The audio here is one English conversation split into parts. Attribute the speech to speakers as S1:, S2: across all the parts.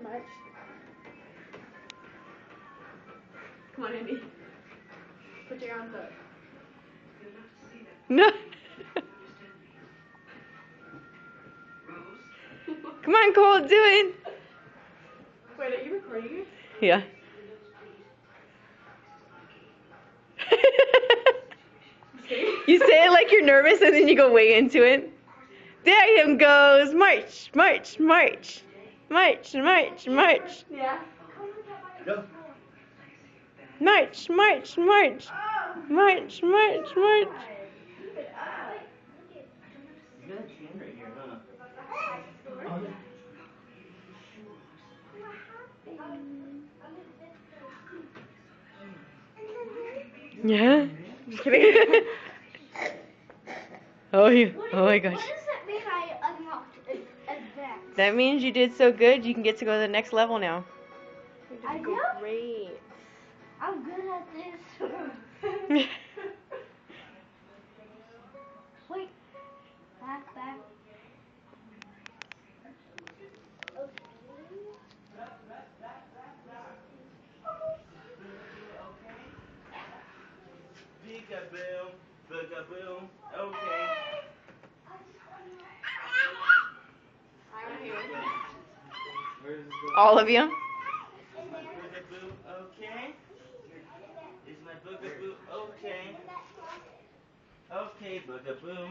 S1: March. Come on, Andy. Put your arms up.
S2: No. Come on, Cole, do it.
S1: Wait, are you recording it?
S2: Yeah. You say it like you're nervous and then you go way into it. There he goes. March, march, march. March, march, march.
S1: Yeah.
S3: Go.
S2: March, march, march. March, march, march.
S3: You got a tan right here, huh?
S2: Yeah? Just kidding. Oh, oh my gosh.
S4: What does that mean I unlocked advanced?
S2: That means you did so good, you can get to go to the next level now.
S4: I do?
S1: Great.
S4: I'm good at this. Wait. Back.
S3: Peekaboo, boogaboo, okay. Where does it go?
S2: All of you?
S3: Is my boogaboo okay? Is my boogaboo okay? Okay, boogaboo.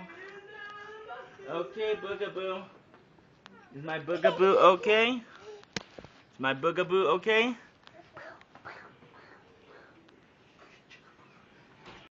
S3: Okay, boogaboo. Is my boogaboo okay? Is my boogaboo okay?